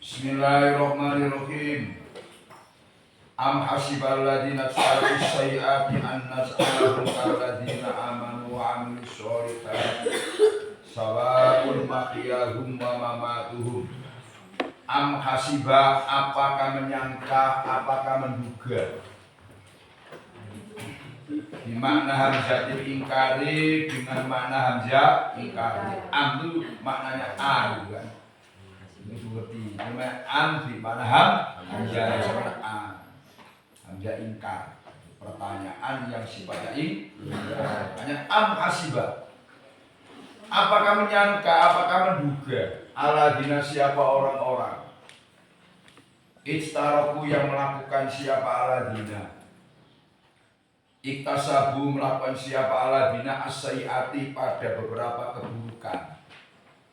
Bismillahirrahmanirrahim. Am hasibal ladzina ijtarahu sayyi'ati an naj'alahum kal ladzina amanu wa 'amilus sholihati sawa'un mahyahum wa mamatuhum. Am hasiba, apakah menyangka, apakah menduga? Di makna hamzatil ingkari dengan makna hamzah ingkari. Am itu maknanya a, kan? Ini seperti namanya am di mana hamzah sama a. Hamzah ingkar. Pertanyaan yang sifatnya ingkar. Maknanya am hasiba. Apakah menyangka, apakah menduga? Aladina, siapa orang-orang Ijtaraku yang melakukan siapa aladina, iktasabu melakukan siapa aladina as-sayyiati pada beberapa keburukan.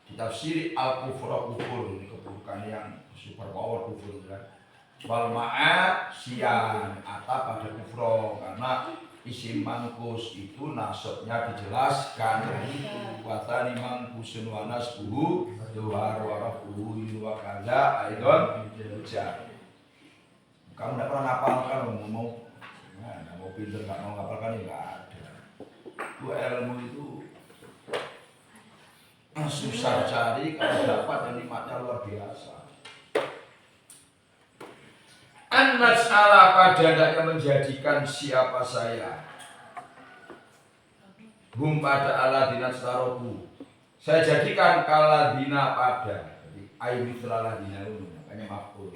Ditafsiri al-kufra kufur, ini keburukan yang super power kufur kan. Wal ma'at sian atau pada kufra, karena isim mangkus itu nasabnya dijelaskan. Watani mangkusun wa nasbuhu duhar wa rafuhu wa kaza aidon jar. Kamu tidak pernah ngapalkan ngomong. Nah, mau pinter nggak mau ngapalkan ya nggak ada. Itu ilmu itu susah cari, kalau dapat yang nikmatnya luar biasa. An-nas ala pada hendaknya menjadikan siapa saya hum pada aladina staroku, saya jadikan kaladina pada, jadi aini aladina itu makanya makhluk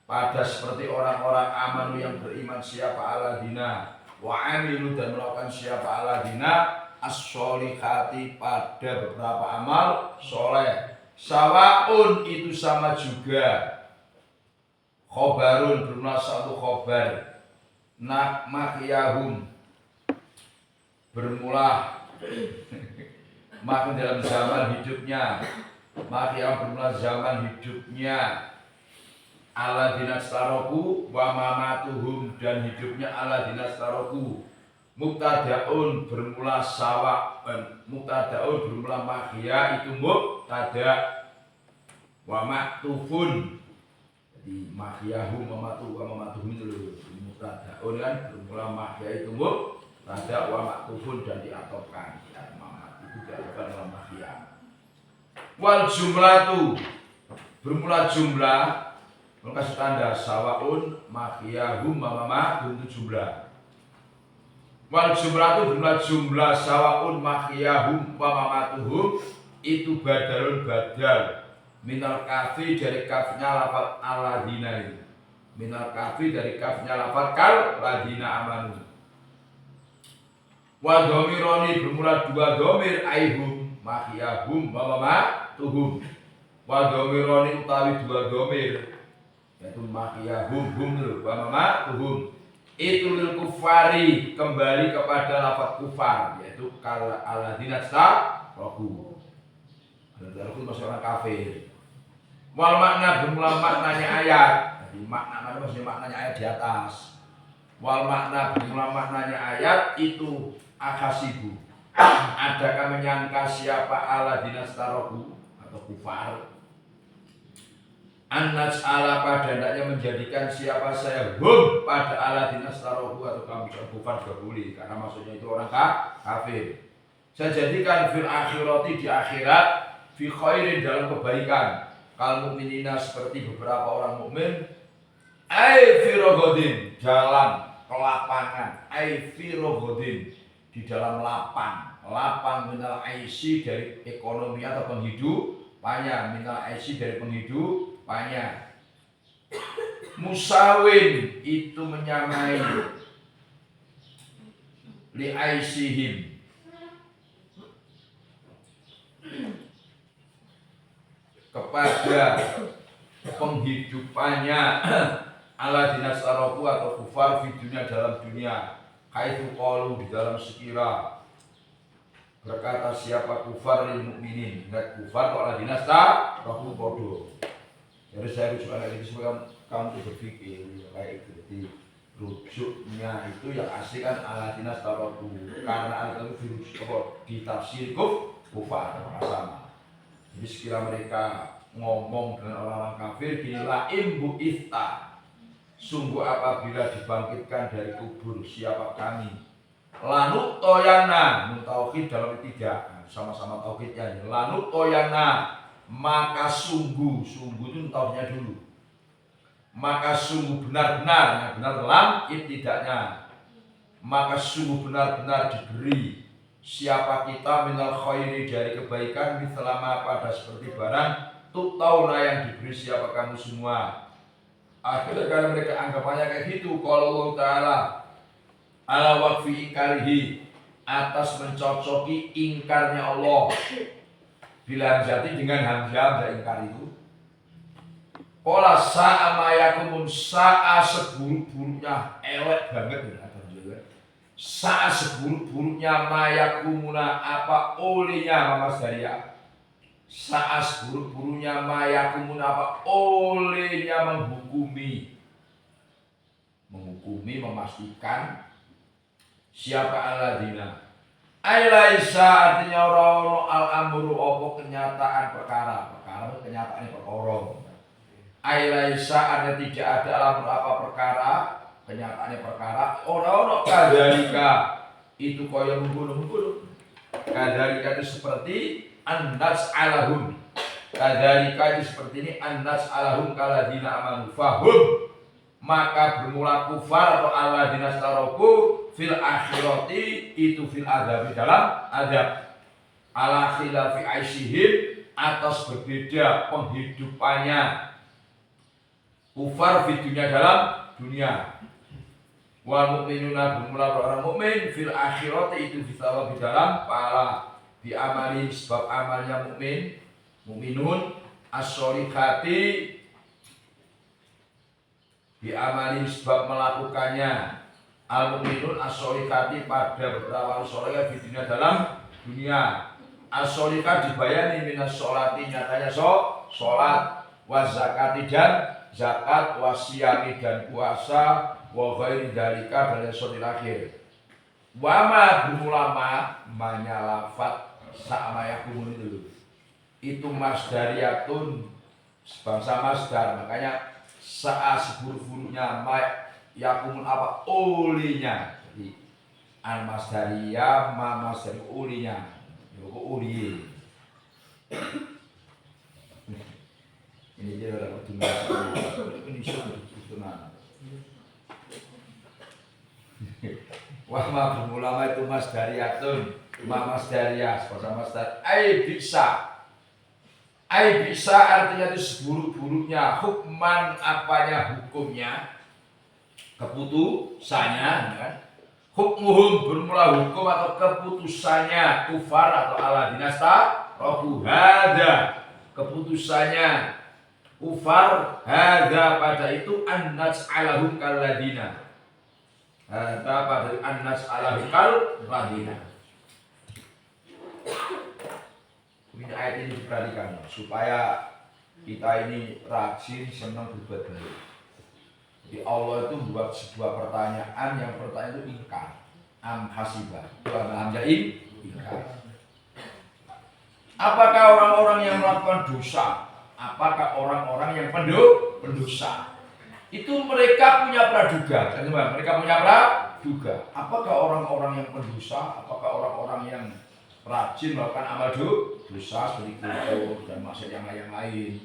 pada seperti orang-orang amanu yang beriman siapa aladina wa amilu dan melakukan siapa aladina as-sholihati pada beberapa amal soleh. Sawaun itu sama juga, khobarun bermula satu khobar, nak makyahum bermula makin dalam zaman hidupnya, makyahum bermula zaman hidupnya aladina staroku wa mamatuhum dan hidupnya aladina staroku. Muktadaun bermula sawa, muktadaun bermula makhya itu muktada, wa maktufun jadi mahyahum wa mamatuhum itu muktadaun kan bermula makhya itu muktada wa maktufun dan diatofkan ya, mamat itu diatofkan dalam makhya. Wal jumlatu bermula jumlah kasih tanda sawaun mahyahum wa mamatuhum itu jumlah. Wal jumlah itu jumlah sawaun mahyahum wa mamatuhum itu badalun badal minal kafi dari kafnya lafaz aladina itu, minal kafi dari kafnya lafaz kal ladina amanu. Wa dhamironi bermula dua dhamir aihum mahyahum wa mamatuhum. Wa dhamironi utawi dua dhamir yaitu mahyahum wa mamatuhum itu lil kufari kembali kepada lafaz kufar yaitu kal aladina staroku. Staroku maksud orang kafir. Wal makna bermula maknanya ayat. Jadi makna maksudnya maknanya ayat di atas. Wal makna bermula maknanya ayat itu akasibu. Adakah menyangka siapa aladina staroku atau kufar? An-nas ala pada hendaknya menjadikan siapa saya hum pada aladina starohu atau kamu kufar juga boleh karena maksudnya itu orang kafir. Saya jadikan fil akhirati di akhirat fi khairin dalam kebaikan kal mukminina seperti beberapa orang mukmin ai fi rogodin dalam kelapangan ai fi rogodin di dalam lapang minal aisi dari ekonomi atau penghidupannya, minal aisi dari penghidupannya. Musawin itu menyamai li aisihim kepada penghidupannya aladina staroku atau kufar di dunia dalam dunia. Kaitu qalu di dalam sekira berkata siapa kufar lil mukminin, enggak kufar kok aladina staroku bodoh. Jadi saya rujuk anak itu supaya kamu tuh berpikir kayak itu. Jadi rujuknya itu yang asli kan aladina staroku, karena aladina itu ditafsir kufar sama. Jadi sekira mereka ngomong dengan orang-orang kafir gini, la imbu ista, sungguh apabila dibangkitkan dari kubur siapa kami, lanuk toyana, tauhid dalam tidak sama-sama tauhidnya, lanuk toyana, maka sungguh itu tauhidnya dulu, maka sungguh benar-benar, yang benar dalam ibtidaknya, maka sungguh benar-benar diberi siapa kita minal khairi dari kebaikan, selama pada seperti barang tuh tauna yang diberi siapa kamu semua. Akhirnya karena mereka anggapannya kayak gitu, kalau Allah Ta'ala ala waqfi ingkarihi, atas mencocoki ingkarnya Allah bila jati dengan hamzah ingkar itu. Pola sa'a mayakumun, sa'a seburuk-buruknya, elek banget ya, sa'a seburuk-buruknya mayakumuna, apa olehnya Mama Saria, sa'a seburuk-buruknya mayakumuna, apa olehnya menghukumi, memastikan siapa aladina. Ailaisa artinya orang-orang al-amru opo kenyataan perkara kenyataan perkara. Ailaisa ada tidak ada alam apa perkara, kenyataannya perkara. Orang-orang kadalika itu kaya menggunung. Kadalika itu seperti annas alahum. Kadalika itu seperti ini annas alahum kaladina amanu fahum. Maka bermula kufar atau aladina staroku fil akhirati, itu fil adab, dalam adab, ala khilafi aisyihim, atas berbeda penghidupannya kufar di dunia, dalam dunia. Wal mu'minuna, bermula orang mukmin fil akhirati, itu bisa di dalam pahala, bi amalin, sebab amalnya mukminun as-solihati, bi amalin sebab melakukannya, al-mu'minun as-solihati pada beberapa soleh di dunia, dalam dunia. As-solihah dibayani minas sholati, nyatanya sholat, wa zakati dan zakat, wa siyami dan puasa, wa ghairi dalika dan yang akhir. Wama bermulama manyalafat sama yakumun itu masdariyatun, sebangsa masdar, makanya sa'a seburuk-buruknya yakumun apa olinya, jadi al masdariyah ma masdari olinya, yaitu oli. Ini dia dalam dunia ini sunnah. Wah ma bermulama itu masdariyatun, ma masdariyah sebangsa masdar. Ai bisa artinya itu seburuk-buruknya, hukman apanya hukumnya, keputusannya kan. Hukmuhum bermula hukum atau keputusannya, kufar atau ala dinasta rohu hada, keputusannya kufar, hada pada itu annas alahum kalladina, hada pada annas alahum kalladina. Ini ayat ini diperhatikan supaya kita ini rajin, senang berbuat baik. Jadi Allah itu membuat sebuah pertanyaan, yang pertanyaan itu ingkar, am hasibah, ingkar. Apakah orang-orang yang melakukan dosa, apakah orang-orang yang pendosa itu mereka punya praduga? Mereka punya praduga. Apakah orang-orang yang pendosa, apakah orang-orang yang rajin melakukan amal dosa seperti kufur dan maksiat yang lain.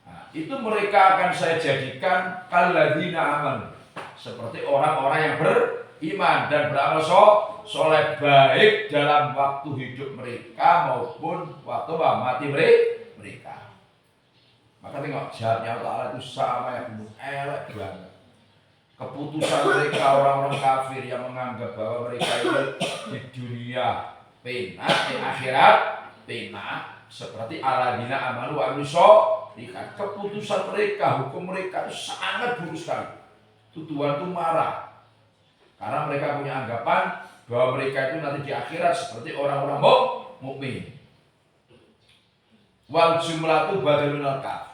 Nah, itu mereka akan saya jadikan kalladzina aman, seperti orang-orang yang beriman dan beramal soleh baik dalam waktu hidup mereka maupun waktu mati mereka. Maka tengok jahatnya Allah itu sama yang elek banget. Keputusan mereka orang-orang kafir yang menganggap bahwa mereka ini di dunia pena, di akhirat pena, seperti aladina amalu wa lihat keputusan mereka, hukum mereka itu sangat buruk sekali. Tuhan itu marah karena mereka punya anggapan bahwa mereka itu nanti di akhirat seperti orang-orang mukmin. Wal jumlah itu badalun al-kaf.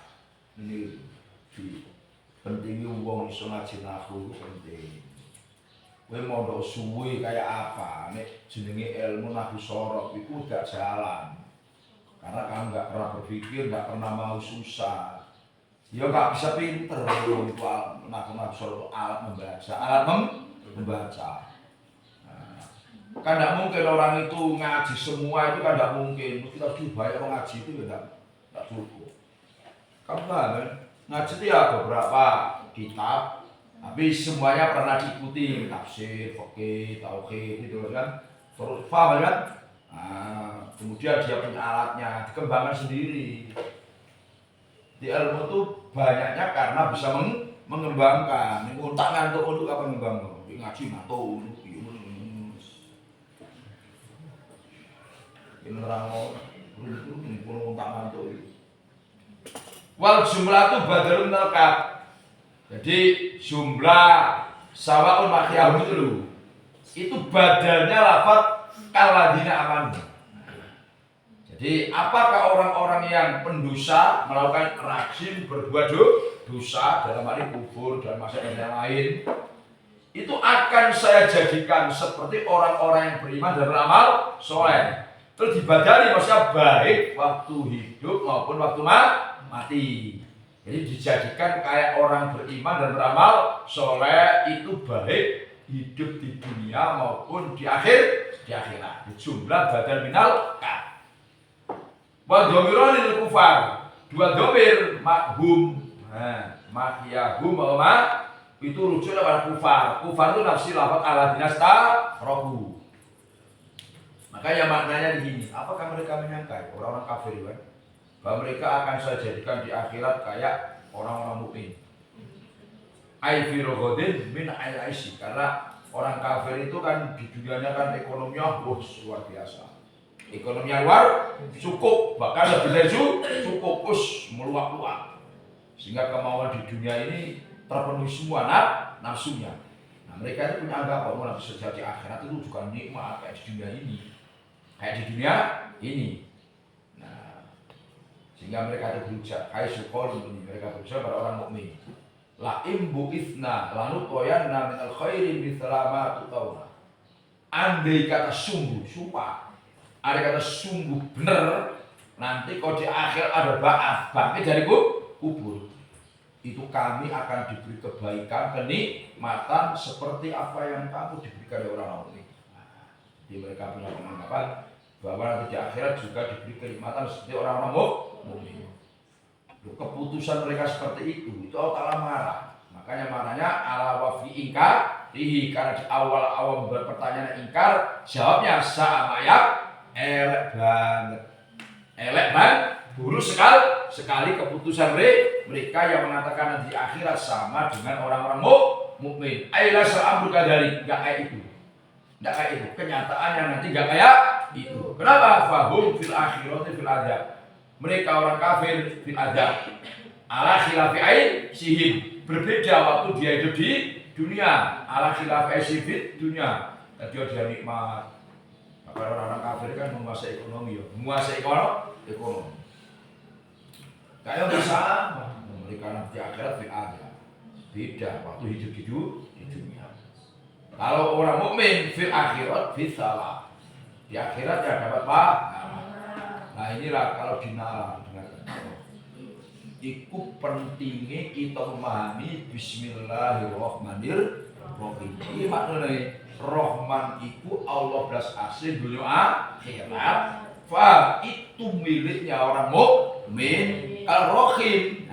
Ini pentingnya wong iso ngaji nahwu penting. Kowe mondok suwe kayak apa, nek jenenge ilmu nahwu sorok iku gak jalan. Karena kamu nggak pernah berpikir, nggak pernah mau susah. Ya nggak bisa pinter. Itu alat membaca. Nah, kan nggak mungkin orang itu ngaji semua itu kan nggak mungkin. Kita harus banyak orang ngaji itu ya nggak cukup. Kamu paham kan? Ngaji itu ya beberapa kitab, tapi semuanya pernah diikuti, tafsir, fikih, tauhid gitu kan. Terus paham kan? Nah, kemudian dia punya alatnya, dikembangkan sendiri. Di ilmu itu banyaknya karena bisa mengembangkan. Ini otak ngantuk untuk apa mengembangkan? Ngaji ngantuk. Ini orang ini pun otak ngantuk. Wal jumlah itu badalun melengkap. Jadi jumlah sawaun makhiyahum itu loh. Itu badalnya lafaz kaladina aman. Jadi apakah orang-orang yang pendosa melakukan rajim berbuat dosa dalam hal ini kufur dan masalah yang lain, itu akan saya jadikan seperti orang-orang yang beriman dan beramal soleh. Terus dibadali maksudnya baik waktu hidup maupun waktu mati. Jadi dijadikan kayak orang beriman dan beramal soleh itu baik hidup di dunia maupun di akhirat. Di jumlah badal minal ka. Wa dhamirul kufar. Dua dhamir makhum. Nah, makhiyahum wa itu rujuknya pada kufar. Kufar itu nafsi lafaz aladina rohu. Makanya maknanya begini. Apakah mereka menyangka orang-orang kafir kan? Bahwa mereka akan saya jadikan di akhirat kayak orang-orang mukmin. Ai fi rogodin min aishi. Karena orang kafir itu kan di dunianya kan ekonominya luar biasa. Ekonomi yang luar cukup, bahkan lebih dari cukup meluap-luap, sehingga kemauan di dunia ini terpenuhi semua nafsunya. Nah mereka itu punya anggapan bahwa nanti sejati akhirat itu juga nikmat kayak di dunia ini, Nah sehingga mereka itu berujar, hai syukur ini mereka berujar pada orang mukmin. La imbu ifna lanut toyan minal khairin biselama tutawna. Andai kata sungguh, sumpah. Ada kata sungguh benar nanti kalau di akhir ada bangkit dari kubur, itu kami akan diberi kebaikan, kenikmatan seperti apa yang kamu diberikan oleh orang ini. Jadi mereka punya penganggapan bahwa nanti di akhirat juga diberi kenikmatan seperti orang-orang mukmin. Keputusan mereka seperti itu Allah marah. Makanya marahnya ala wafi ingkar karena di awal-awal membuat pertanyaan ingkar, jawabnya sa'amayat elek banget, buruk sekali keputusan mereka yang mengatakan nanti akhirat sama dengan orang-orang mukmin. Aila sa'amru kadari, enggak kayak itu. Kenyataannya nanti enggak kayak itu. Kenapa? Fahum fil akhirati fil adab. Mereka orang kafir fil adab. Ala khilafi ain sihim. Berbeda waktu dia hidup di dunia. Ala khilafi ain sihim dunia. Tadi dia nikmat. Kalau orang kafir kan menguasai ekonomi, ekonomi. Kayak bisa mereka nanti akhirat beda waktu hidup di dunia. Kalau orang mukmin fil akhirat bisalah, di akhirat ya dapat pahala. Nah inilah kalau dinalar dengarkan. Iku pentingnya kita memahami Bismillahirrahmanirrahim. Ini maknanya Rahman iku Allah belas asli dunia akhirat. Faham? Itu miliknya orang mukmin. Kalau Rahim,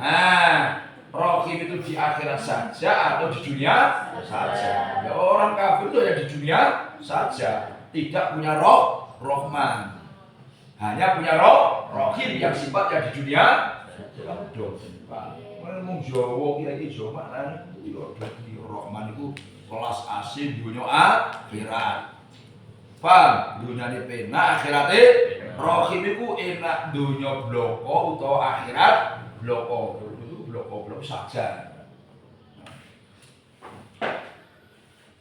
Rahim itu di akhirat saja atau di dunia saja. Ya, orang kafir itu ada di dunia saja, tidak punya Rahman. Hanya punya Rahim yang sifatnya di dunia. Ngomong Jawa kira-kira Jawa maknanya Rahman itu kelas asli dunia akhirat. Paham? Dunia ini pena akhiratnya Rahim itu enak dunia bloko atau akhirat bloko. Itu bloko saja.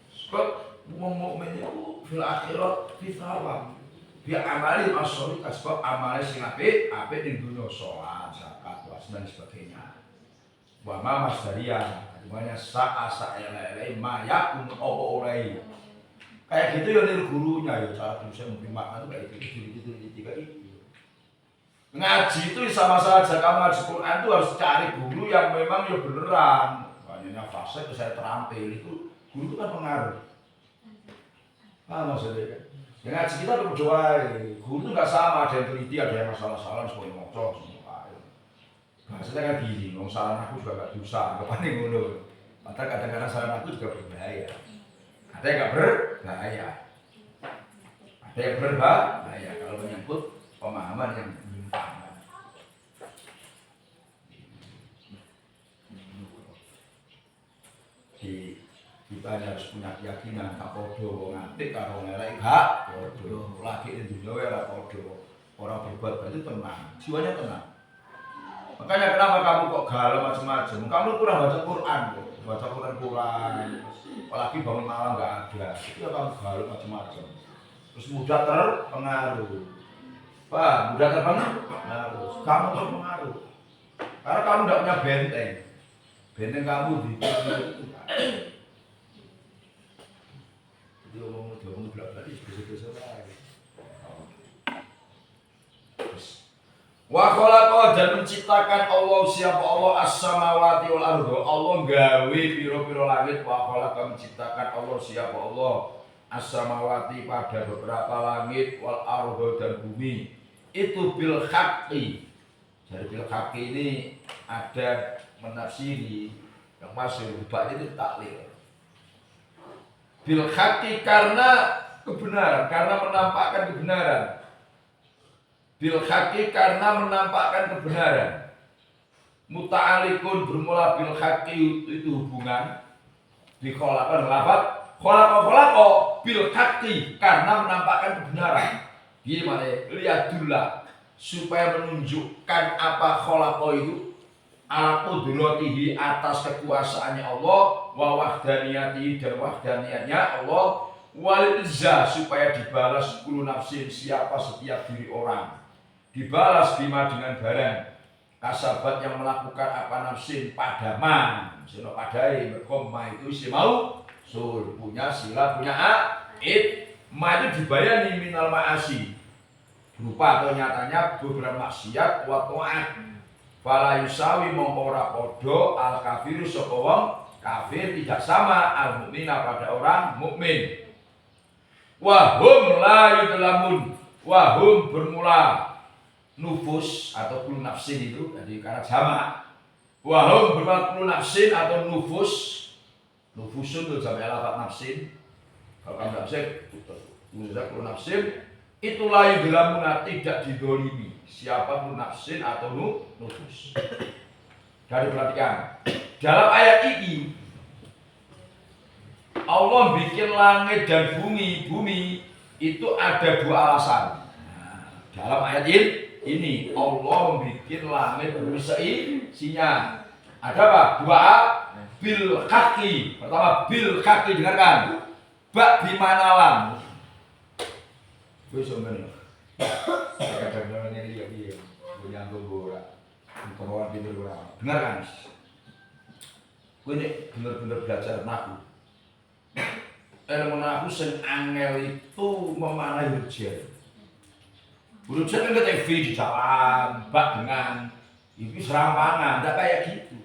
Sebab mukmin itu fil akhirat fitawam. Biar amalin as-solihah, sebab amalnya sing apik di dunia, sholat, zakat, puasa dan sebagainya. Wa ma masdariyah semuanya sa'a mayak untuk oleh kayak gitu ya dari gurunya ya cara tulisnya mungkin makna itu kayak gitu. Ngaji itu sama saja, kamu ngaji Quran itu harus cari guru yang memang ya beneran. Banyak fase itu saya terampil itu guru itu kan pengaruh. Maksudnya kan? Ya ngaji kita tuh berdoa, guru itu nggak sama, ada yang teliti, ada yang masalah-salah, semuanya ngocok semua. Maksudnya kan gini, ngomong salah aku juga gak dosa, gak paling ngono. Padahal kadang-kadang salah aku juga berbahaya. Ada yang gak berbahaya, ada yang berbahaya kalau menyangkut pemahaman yang menyimpang. Kita harus punya keyakinan tak podo wong apik karo wong elek gak podo. Lagi ning dunya ora podo. Orang berbuat itu tenang, jiwanya tenang. Makanya kenapa kamu kok galau macam-macam? Kamu kurang baca Quran kok. Baca Quran. Apalagi bangun malam enggak ada. Itu ya kamu galau macam-macam. Terus mudah terpengaruh. Pak, mudah terpengaruh. Kamu terpengaruh. Karena kamu enggak punya benteng. Benteng kamu di dia ngomong belak-belak di biasa-biasa lagi. Wa khalaqa dan menciptakan Allah siapa Allah as-samawati wal ardo. Allah gawe piro-piro langit. Wa khalaqa menciptakan Allah siapa Allah as-samawati pada beberapa langit wal ardo dan bumi. Itu bil haqqi. Jadi bil haqqi ini ada menafsiri yang masih rubah itu taklil. Bil haqqi karena kebenaran, karena menampakkan kebenaran. Bil haqqi karena menampakkan kebenaran. Muta'alikun bermula bil haqqi itu hubungan di khalaqa lafaz khalaqa bil haqqi karena menampakkan kebenaran. Gimana ya? Liyadullah supaya menunjukkan apa khalaqa itu ala qudratihi atas kekuasaannya Allah wa wahdaniyatihi dan wahdaniyatnya Allah wal izza supaya dibalas kullu nafsin siapa setiap diri orang dibalas bima dengan barang kasabat yang melakukan apa nafsin padaman sino padai berkoma itu isi mau sul punya sila punya id ma itu dibayani minal ma'asi berupa atau nyatanya beberapa maksiat wa ta'at fala yusawi mongko ora padha al kafiru sapa wong kafir tidak sama al mukmina pada orang mukmin. Wa hum la yudlamun wa hum bermula nufus atau kullu nafsin itu jadi karena jamak. Wa hum bermula kullu nafsin atau nufusun itu jamak lafaz nafsin. Kalau kamu nafsin kullu nafsin itulah yudlamuna tidak didolimi siapapun nafsin atau nufus. Dari perhatikan dalam ayat ini Allah bikin langit dan bumi itu ada dua alasan. Dalam ayat ini Allah bikin langit bumi seisinya ada apa? Dua bil haqqi. Pertama bil haqqi dengarkan. Bak di mana lam? Wis sebenarnya. Kadang-kadang ini dia punya gora. Pengawal pintu gora. Dengarkan. Kowe ini benar-benar belajar nahu. Ilmu nahu sing angel itu memanai hujan. Hujan kan kita V di dalam bak dengan ini serampangan, tidak kayak gitu.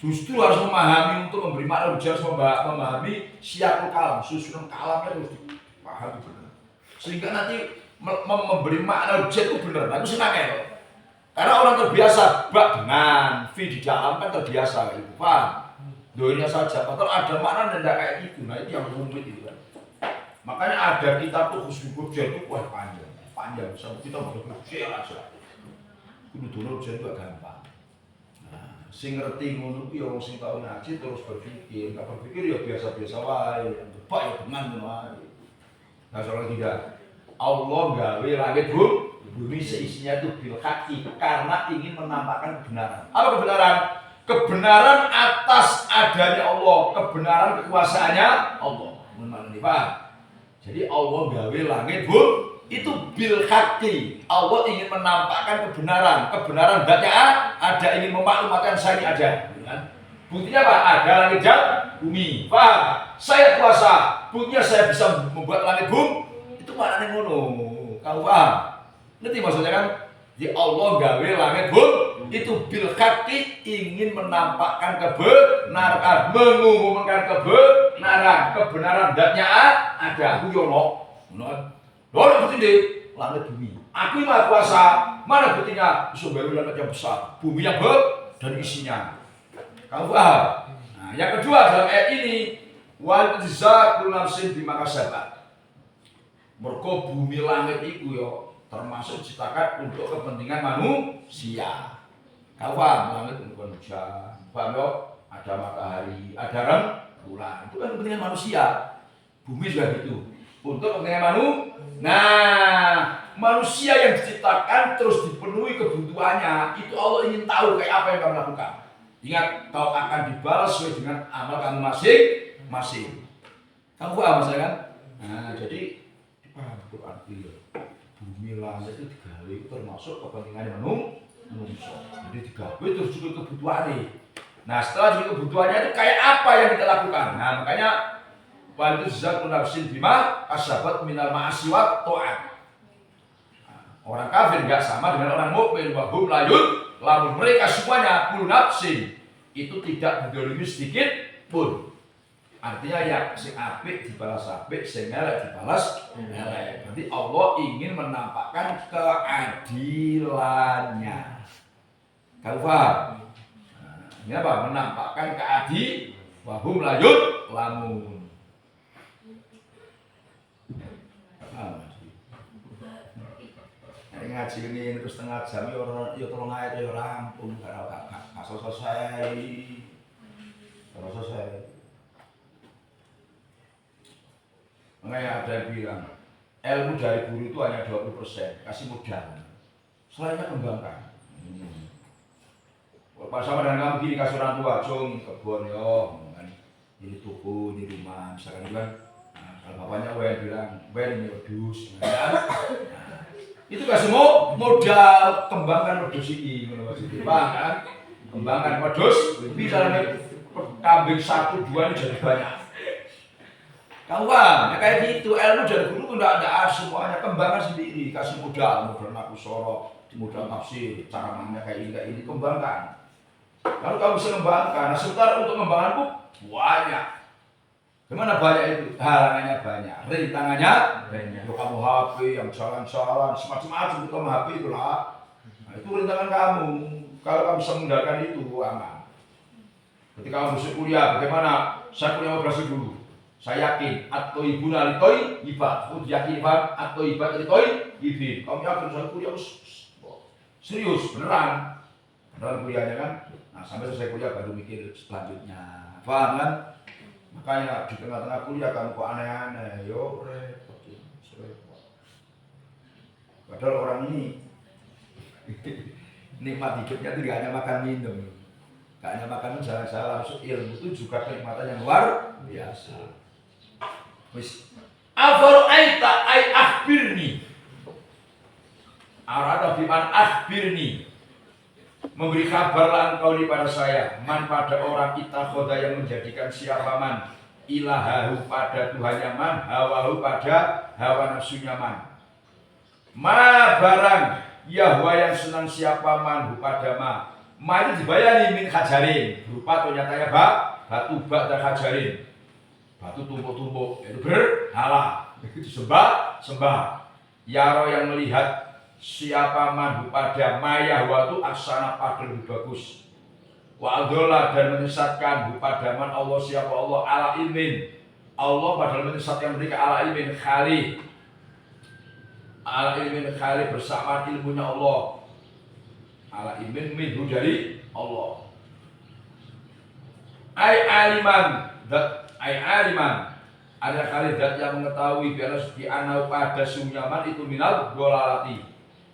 Justru harus memahami untuk memberi makna hujan, memahami siapul kalam, susunan kalamnya harus dipahami benar. Sehingga nanti memberi makna hujan itu benar, tapi senangnya loh. Karena orang terbiasa bak dengan V di dalam kan terbiasa gitu, paham? Doanya saja, padahal ada makna tidak kayak gitu. Nah itu yang rumit itu kan. Makanya ada kitab tuh khusus hujan itu wah panjang, sampai kita mau hujan aja. Kudu dulu hujan itu gampang. Nah, sing ngerti ngono ku ya wong sing tau ngaji terus berpikir, enggak berpikir ya biasa-biasa wae, Pak ya dengan ngono wae. Nah, soal tidak Allah gawe langit bumi seisinya itu bil haqqi karena ingin menampakkan kebenaran. Apa kebenaran? Kebenaran atas adanya Allah, kebenaran kekuasaannya Allah. Mengerti Pak? Jadi Allah gawe langit itu bil haqqi. Allah ingin menampakkan kebenaran. Kebenaran zatnya ada ingin memaklumatkan saya ini ada. Buktinya apa? Ada langit dan bumi. Paham? Saya kuasa. Buktinya saya bisa membuat langit bumi. Itu maknanya ngono. Kamu paham? Ngerti maksudnya kan? Jadi Allah gawe langit bumi itu bil haqqi, ingin menampakkan kebenaran, mengumumkan kebenaran zatnya ada. Aku yo ono. Lho bukti langit bumi. Aku Maha Kuasa. Mana buktinya? Bisa gawe langit yang besar, bumi yang dan isinya. Kamu paham? Nah, yang kedua dalam ayat ini wal jazaa'u nafsin bima kasabat. Mergo bumi langit itu yo termasuk diciptakan untuk kepentingan manusia. Kau paham? Langit untuk manusia. Paham yo? Ada matahari, ada rembulan. Itu kan kepentingan manusia. Bumi juga gitu. Untuk kepentingan manusia. Nah, manusia yang diciptakan terus dipenuhi kebutuhannya. Itu Allah ingin tahu kayak apa yang kamu lakukan. Ingat, kau akan dibalas sesuai dengan amal kamu masing-masing. Kamu paham masalah kan? Nah, jadi paham Quran itu. Bumi langit itu digawe itu termasuk kepentingan manusia. Jadi digawe terus juga kebutuhannya. Nah, setelah juga kebutuhannya itu kayak apa yang kita lakukan? Nah, makanya wal jazaa'u nafsin bima kasabat minal ma'asi wa ta'at. Orang kafir enggak sama dengan orang mukmin. Wa hum lamun mereka semuanya kullu nafsin itu tidak didolimi sedikit pun. Artinya ya sing apik dibalas apik, sing elek dibalas elek. Berarti Allah ingin menampakkan keadilannya. Kau paham? Nah, ini apa? Menampakkan keadilan. Wa hum lamun. Ngaji ini terus setengah jam ya tolong ayat ya rampung karena gak selesai. Makanya ada yang bilang ilmu dari guru itu hanya 20%, kasih modal. Selainnya kembangkan. Pas sama dengan kamu gini kasih orang tua, cung kebun yo, ini toko, ini rumah, misalkan juga. Nah, kalau bapaknya bilang, ini wedus. Itu kasih modal kembangkan wedus ini, kan? Kembangkan wedus, bisa kambing 1, 2 ini jadi banyak. Kamu paham? Ya kayak gitu, ilmu dari guru itu tidak semuanya, kembangkan sendiri, kasih modal naku sorok, modal tafsir, cara mainnya kayak ini, kembangkan. Lalu kamu bisa kembangkan, nah sementara untuk kembangkanku banyak. Gimana banyak itu? Halangannya banyak, rintangannya banyak. Kamu HP yang jalan-jalan, semacam-macam itu kamu HP itulah. Nah, itu rintangan kamu. Kalau kamu bisa menggunakan itu aman. Ketika kamu bisa kuliah, bagaimana? Saya kuliah operasi dulu. Saya yakin atau ibu nalitoi iba, aku yakin iba atau iba nalitoi ibi. Kamu yakin saya kuliah serius, beneran kuliahnya kan? Nah sampai selesai kuliah baru mikir selanjutnya. Paham kan? Makanya di tengah-tengah kuliah kamu kok aneh-aneh, yo repot. Padahal orang ini nikmat hidupnya itu gak hanya makan minum, gak hanya makan minum, salah ilmu itu juga kenikmatan yang luar biasa. Wis afara'aita ay akhbirni. Arada biman akhbirni. Memberi kabarlah engkau pada saya, man pada orang itakhoda yang menjadikan siapa man ilahahu pada Tuhannya man, hawahu pada hawa nafsunya man. Ma barang Yahwa yang senang siapa man pada ma itu dibayani min hajarin, berupa ternyata batu dan hajarin. Batu tumpuk-tumpuk itu berhala, itu sembah. Yaro yang melihat siapa man pada maya waktu aksana pada lebih bagus. Wa adola dan menyesatkan pada man Allah siapa Allah ala ilmin. Allah padahal menyesatkan mereka ala ilmin khali. Ala ilmin khali bersama ilmunya Allah. Ala ilmin minhu dari Allah. Ai aliman ada kali dat yang mengetahui biar di anau pada sunyaman itu minal dolalati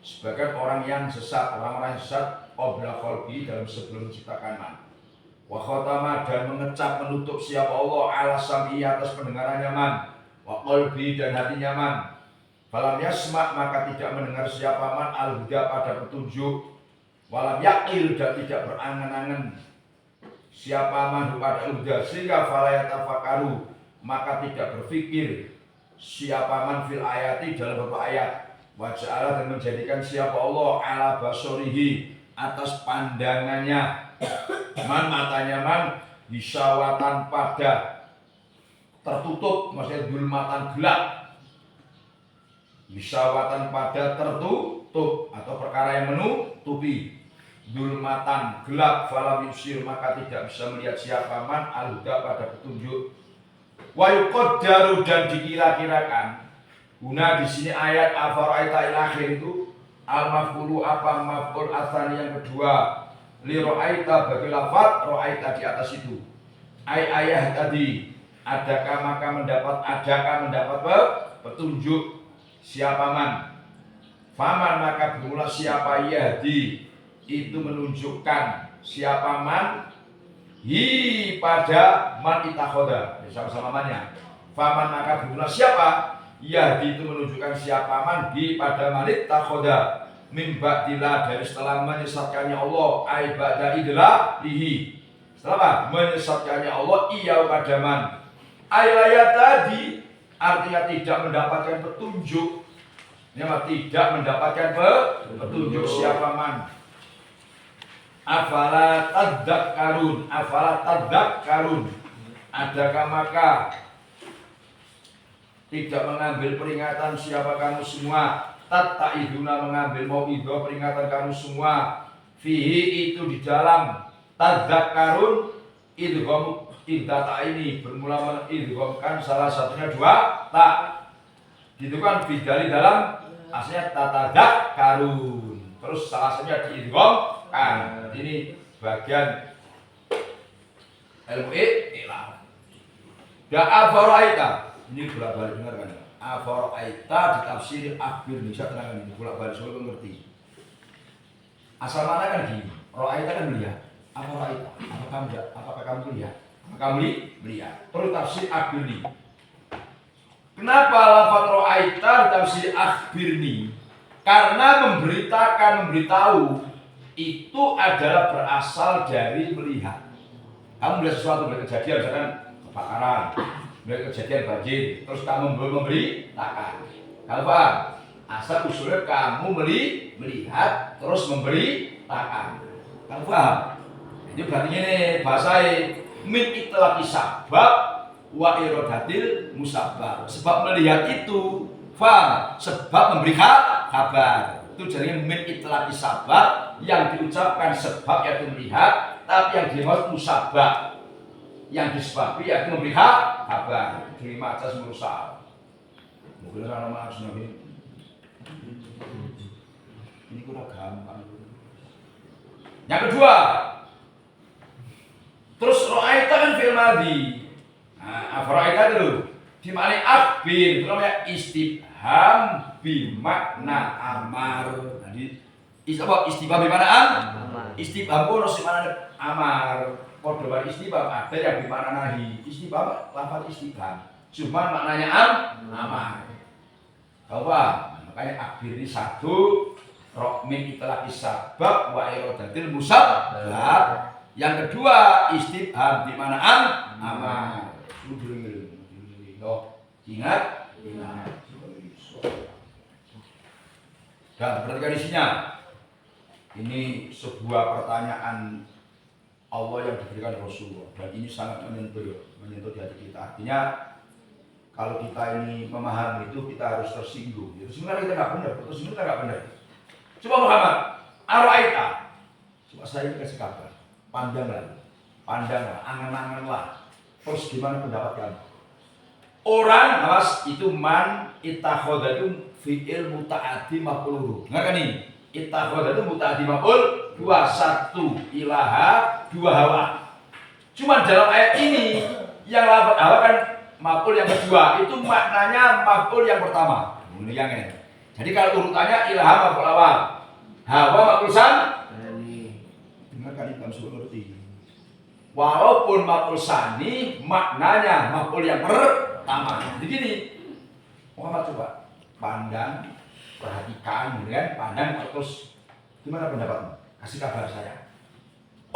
sebagai orang yang sesat, orang-orang yang sesat obra qalbi dalam sebelum menciptakan man. Wa khatama dan mengecap menutup siapa Allah ala sam'i atas pendengarannya man, wa qalbi dan hatinya man. Falam yasma maka tidak mendengar siapa man al-huda pada petunjuk, walam yaqil dan tidak berangan-angan siapa man pada al-huda sehingga falayata fakaru maka tidak berpikir siapa man fil ayati dalam beberapa ayat Wa ja'ala dan menjadikan siapa Allah ala basorihi atas pandangannya matanya bisawatan pada tertutup, maksudnya dulmatan gelap, bisawatan pada tertutup atau perkara yang menutupi, dulmatan gelap, falam yusir maka tidak bisa melihat siapa man al-huda pada petunjuk. Wa yuqaddaru dan dikira-kirakan. Guna di sini ayat afara'aita ila akhir itu al-maf'ulu apa maf'ul atsani yang kedua. Li ra'aita bagi lafaz ra'aita di atas itu. Ayah tadi adakah mendapat petunjuk siapa man. Faman maka bermula siapa yahdi itu menunjukkan siapa man pada man itakhoda sama-sama mannya. Faman maka bermula siapa yahdi itu menunjukkan siapa man pada man itakhoda mimba dila dari setelah menyesatkannya Allah ay ba'da idlah lihi setelah menyesatkannya Allah iya pada man ayat tadi artinya tidak mendapatkan petunjuk. Tidak mendapatkan petunjuk siapa man. Afala tadzakkarun adakah maka tidak mengambil peringatan siapa kamu semua. Tattaiduna mengambil mauidhah peringatan kamu semua. Fihi itu di dalam tadzakkarun idgham idata ini bermula mengidghamkan salah satunya dua tak. Gitu kan bidali dalam aslinya tatadzakkarun. Terus salah satunya diidghamkan. Ini bagian ilmu ilah. Da afaraita. Ini bolak-balik dengar kan? Afaraita ditafsir akhir bisa terangkan ini bolak-balik soalnya ngerti. Asal mana kan gini. Ra'aita kan melihat. Afaraita. Apakah kamu lihat? Kamu lihat. Terus tafsir akhirni. Kenapa lafaz ra'aita ditafsir akhirni? Karena memberitahu itu adalah berasal dari melihat. Kamu melihat sesuatu, melihat kejadian misalkan kebakaran, melihat kejadian banjir, terus kamu memberitakan. Kamu paham? Asal usulnya kamu melihat terus memberitakan. Kamu paham? Ini berarti ini bahasanya min itlaqi sabab wa iradatil musabbab. Sebab melihat itu, faham? Sebab memberi kabar. Itu jadinya min itlaqi sabab yang diucapkan sebab yaitu melihat, tapi yang dimaksud musabbab. Yang disebabi yaitu memberi kabar. Terima atas merusak. Mungkin orang harus nabi. Ini kurang gampang. Yang kedua, terus ra'aita kan fi'il madhi. Nah, afra'aita dulu. Di mana akhbir itu namanya istifham bimakna amar. Jadi istifham bimakna amar. Istifham bonus bimakna amar. Kode istifham ada yang bimakna nahi. Istifham lafaz istifham. Cuma maknanya amar. Tahu pak? Makanya akhir ini satu min itlaqi sabab wa iradatil musabbab. Yang kedua istifham di mana amar. Ingat. Dan perhatikan isinya. Ini sebuah pertanyaan Allah yang diberikan Rasulullah dan ini sangat menyentuh di hati kita. Artinya kalau kita ini memahami itu kita harus tersinggung. Itu sebenarnya kita nggak benar, terus kita nggak benar. Coba Muhammad, araita. Coba saya kasih kabar. Pandanglah, angan-anganlah. Terus gimana pendapat kamu? Orang awas itu man itakhoda itu fi'il muta'addi maf'ul. Dengar kan ini? Itakhoda itu muta'addi maf'ul. Dua, satu ilaha, dua hawa. Cuma dalam ayat ini yang lafaz hawa kan maf'ul yang kedua, itu maknanya maf'ul yang pertama. Ini yang ini. Jadi kalau urutannya ilaha maf'ul awal, hawa maf'ul tsani. Dengarkan ini kamu sudah ngerti. Walaupun maf'ul tsani maknanya maf'ul yang pertama. Jadi gini, Muhammad coba pandang, perhatikan, kan? Pandang terus gimana pendapatmu? Kasih kabar saya.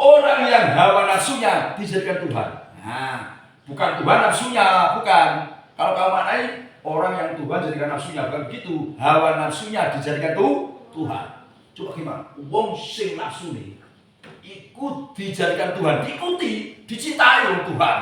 Orang yang hawa nafsunya dijadikan Tuhan. Nah, bukan Tuhan nafsunya, bukan. Kalau kamu maknai orang yang Tuhan jadikan nafsunya, bukan begitu. Hawa nafsunya dijadikan Tuhan. Coba gimana? Wong sing nafsu nih, ikut dijadikan Tuhan, diikuti, dicintai oleh Tuhan.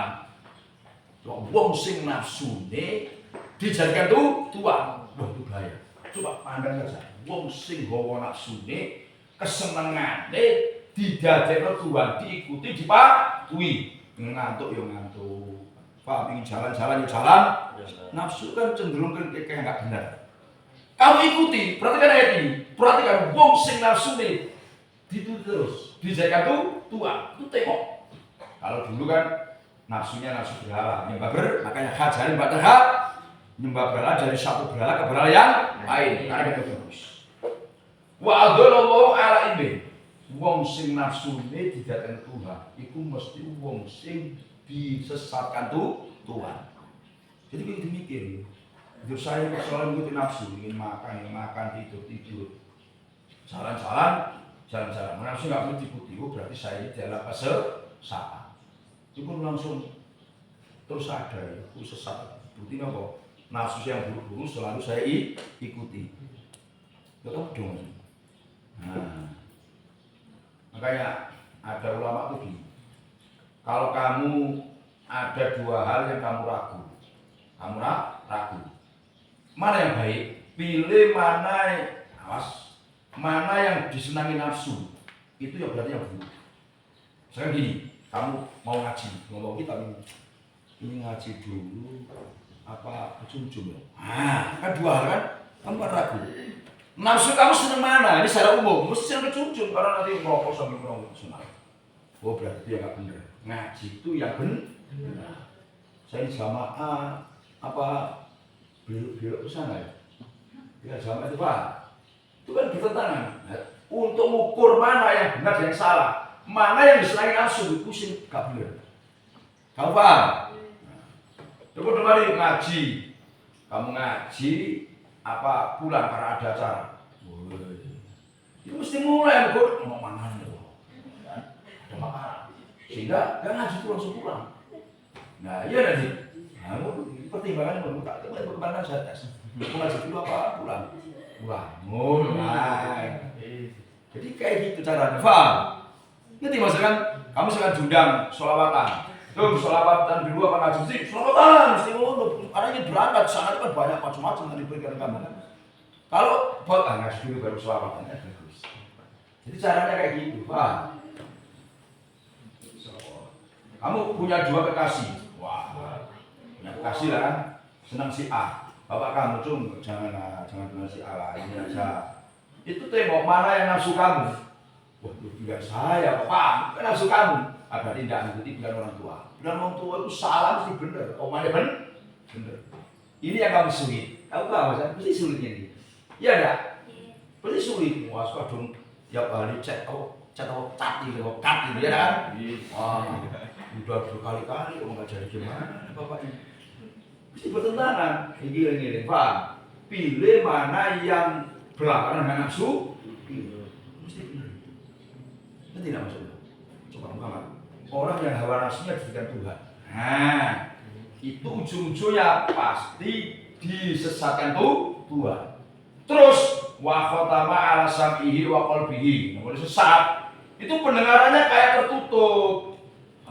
Coba wong sing nafsu nih dijadikan Tuhan. Wah, itu bahaya. Coba pandang saja. Wong sing hawa nafsu nih, kesenangan nih didadekno Tuhan, diikuti, dipatuhi. Ngantuk ya ngantuk. Pak, ingin jalan-jalan ya jalan. Nafsu kan cenderung kan kayak nggak benar. Kamu ikuti, perhatikan ayat ini. Perhatikan, wong sing nafsu nih ditutup terus, dijadikan Tuhan. Itu tengok. Kalau dulu kan nafsunya nafsu berhala, makanya hajarin padahal nyembah berhala dari satu berhala ke berhala yang lain. Karena itu terus. Wa adallallahu ala ibn. Wong sing nafsu nih dijadikan Tuhan. Iku mesti wong sing disesatkan Tuhan. Jadi kita mikir, hidup saya soal mengikuti nafsu, ingin makan, tidur, jalan-jalan. Nafsu nggak perlu diikuti, berarti saya ini adalah kesesatan. Itu pun langsung terus sadar, itu sesat. Bukti apa? Nafsu yang buruk-buruk selalu saya ikuti. Betul dong. Nah, makanya ada ulama itu gini. Kalau kamu ada dua hal yang kamu ragu, mana yang baik? Pilih mana yang disenangi nafsu, itu ya berarti yang buruk. Sekarang gini, kamu mau ngaji, ngomong kita ini ngaji dulu, apa kecunjung ya? Kan dua hal kan, kamu kan ragu. Nafsu kamu senang mana? Ini secara umum, mesti senang kecunjung, karena nanti merokok sambil merokok senang. Oh berarti dia nggak benar. Ngaji itu yang benar. Saya jamaah apa belok ke sana ya? Ya jamaah itu Pak. Itu kan bertentangan. Untuk mengukur mana yang benar dan yang salah, mana yang disenangi nafsu, itu sih nggak benar. Kamu paham? Coba kembali ngaji. Kamu ngaji apa pulang karena ada acara. Itu mesti mulai ngomong mana ada makanan. Sehingga kan ngaji itu langsung pulang. Nah iya nanti. Nah, pertimbangan tak kemana saya tes. Ngaji dulu apa pulang. Mulai. Jadi kayak gitu caranya. Faham? Nanti misalkan kamu sedang jundang sholawatan. Tuh sholawatan dulu apa ngaji sih? Sholawatan mesti ngono. Karena ini berangkat sangat kan banyak macam-macam yang diberikan kamu kan. Kalau buat ngaji dulu baru sholawatan bagus. Jadi caranya kayak gitu. Faham? Kamu punya dua kekasih, wah, punya kekasih lah kan, senang si A. Bapak kamu jangan kenal si A lah, ini aja. Itu tengok mana yang nafsu kamu. Wah, itu pilihan saya, Bapak, kan nafsu kamu. Berarti tidak mengikuti pilihan orang tua. Pilihan orang tua itu salah mesti benar. Omongannya benar. Ini yang kamu sulit. Kamu tahu mas, mesti sulitnya ini. Iya enggak? Mesti sulit. Wah, suka dong tiap hari cat gitu ya kan? Wah. Udah berkali-kali kok nggak jadi gimana Bapak ini mesti bertentangan ini Pak. Pilih mana yang berlawanan dengan nafsu, mesti benar. Itu tidak masalah. Coba Muhammad, orang yang hawa nafsunya dijadikan Tuhan, nah itu ujung-ujungnya pasti disesatkan Tuhan. Terus wa khatama ala sam'ihi wa qalbihi, namanya sesat. Itu pendengarannya kayak tertutup.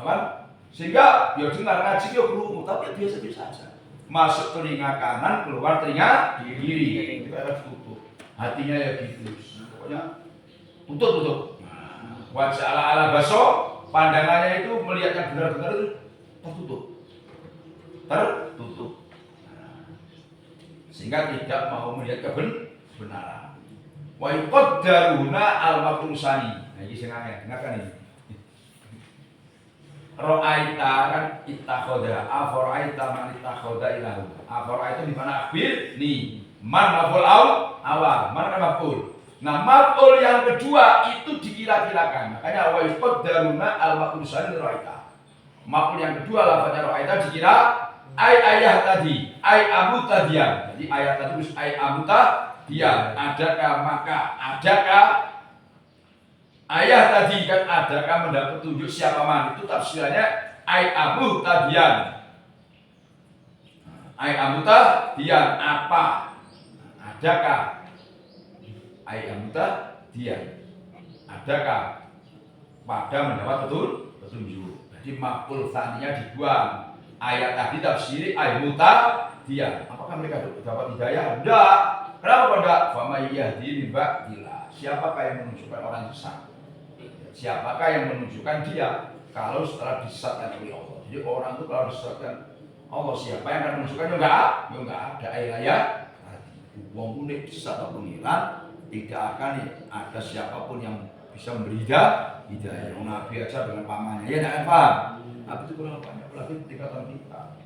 Kan? Sehingga ya dengar ngaji ya berumur, tapi ya biasa-biasa saja. Masuk telinga kanan, keluar telinga kiri. Itu ada tutup. Hatinya ya gitu. Pokoknya tutup. Wajah ala baso, pandangannya itu melihat yang benar-benar itu tertutup. Sehingga tidak mau melihat kebenaran. Wa yuqaddaruna al-maqtusani. Nah, ini sengaja, dengarkan ini. Ro'aita kan ittakhoda, aforaita man ittakhoda ilahu. Aforaita di mana akhir nih, man maf'ul awal, mana maf'ul. Nah maf'ul yang kedua itu dikira-kirakan. Makanya wa yuqaddaruna al-maqtusani ro'aita. Maf'ul yang kedua lafaznya ro'aita dikira ayah tadi, amu tadian. Jadi ayat tadi terus amu tadian. Adakah maka adakah ayah tadi kan adakah mendapat petunjuk siapa man, itu tafsirannya amu tadian. Ai amuta dian apa? Adakah? Ai amuta dian. Adakah pada mendapat petunjuk. Jadi maf'ul tsaninya dibuang. Ayat tadi tafsiri ai muta dian. Apakah mereka dapat hidayah? Enggak. Kenapa enggak? Fama yahdi mimba gila. Siapakah yang menunjukkan orang sesat? Siapakah yang menunjukkan dia? Kalau setelah disesatkan oleh Allah. Jadi orang itu kalau disesatkan Allah, siapa yang akan menunjukkan? Enggak ada ayat. Wong unik disesat pengiran, tidak akan ada siapapun yang bisa memberi hidayah. Nabi aja dengan pamannya, ya tidak paham. Nabi itu kurang banyak, apalagi tingkatan kita.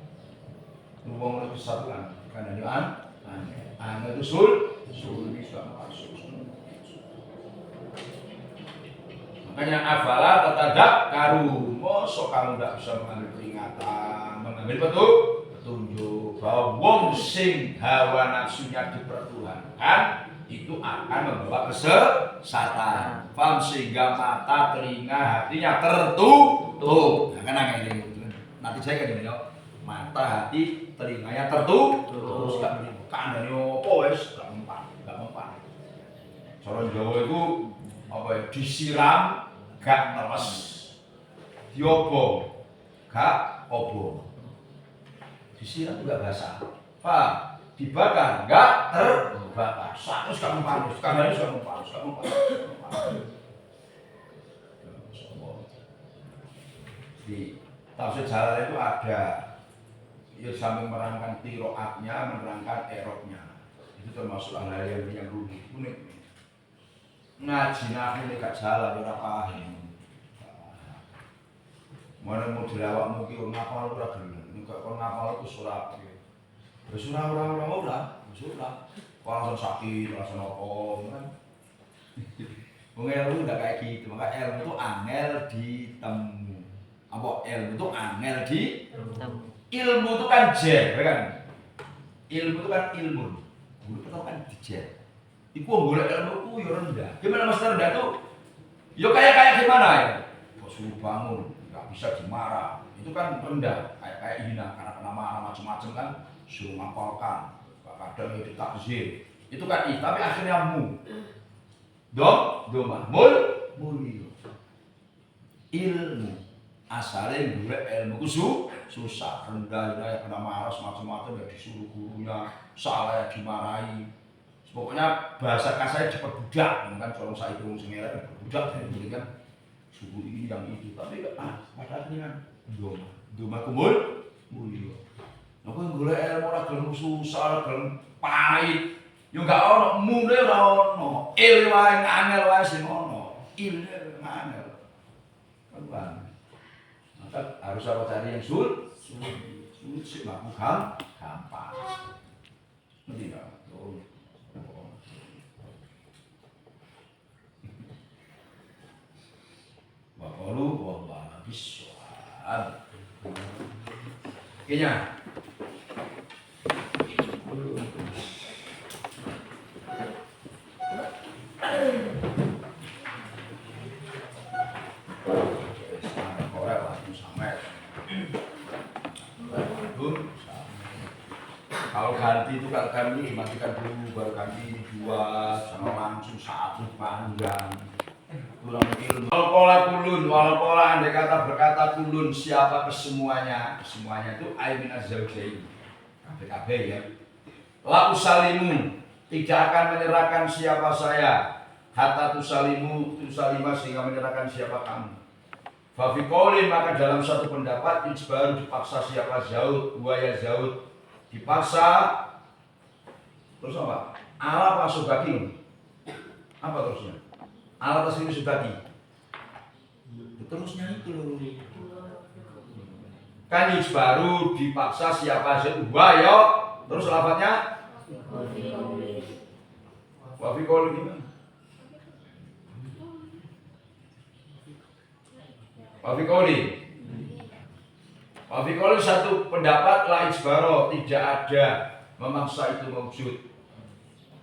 Wong unik disesat kan, karena dia aneh itu sul bisa masuk. Makanya afala tatadak karu, mosok kamu tidak bisa mengambil peringatan, mengambil petunjuk bahwa wong sing hawa nafsunya dipertuhankan itu akan membawa kesesatan. Paham? Sehingga mata, telinga, hatinya tertutup. Nah, kan ini nanti saya kan jawab mata, hati, telinganya tertutup. Terus gak menunjukkan dari opo wes gak mempan. Cara Jawa itu apa ya? Disiram gak teles, diobong gak obong. Disiram juga basah, paham? Dibakar gak terbakar. Terus gak mempan, kamarnya gak mempan. Di tafsir Jalalain itu ada ya sambil menerangkan tiroatnya, menerangkan erotnya. Itu termasuk hal-hal yang rugi. Unik. Ngaji ini gak jalan, ora paham. Mana mau dilawak mungkin ngapal ora gelem. Nek kok ngapal ku surah. Wis ora. Langsung sakit, langsung apa kan. Wong ilmu ndak kayak gitu. Maka ilmu itu angel ditemu. Apa ilmu itu angel ditemu. Ilmu itu kan jer, kan? Ilmu itu kan ilmu. Guru pertama kan dijer. Iku golek ilmu ku yo rendah. Gimana Mas rendah tuh? Yo kayak gimana ya? Kok suruh bangun, enggak bisa dimarah. Itu kan rendah, kayak hina karena kena marah macam-macam kan, suruh ngapalkan. Kadang itu takzir. Itu kan tapi akhirnya domah mulio. Ilmu asalnya golek ilmu ku susah, rendah ya kena marah macam-macam ya disuruh gurunya, salah ya dimarahi. Pokoknya bahasa kasarnya diperbudak, kan kalau saya itu sengera diperbudak jadi kan suku ini yang itu, tapi pada akhirnya kan doma mulio. Aku golek ilmu ora gelem susah, gelem pahit. Yo enggak ono mule ora ono. Il wae angel wae sing ono. Il angel. Kan maka harus apa cari yang sulit sih laku gampang. Ngerti enggak? Waqalu wallahu bisawab. Kayaknya kalau ganti itu kan kami dimatikan dulu baru ganti dua sama langsung satu panjang kurang ilmu. Walau pola andai kata berkata kulun siapa kesemuanya itu aimin azzaujai KBKB ya. La usalimu tidak akan menyerahkan siapa saya hatta tusalima sehingga menyerahkan siapa kamu. Fafi qaulin maka dalam satu pendapat ijbaru dipaksa siapa Zaud buaya Zaud dipaksa terus apa? Ala apa subaki? Apa terusnya? Ala taslim subaki. Terusnya itu loh. Kan ijbaru dipaksa siapa Zaud buaya terus lafadznya Wafi qaulin gimana? Wafi qaulin satu pendapat la ijbaro tidak ada memaksa itu maksud.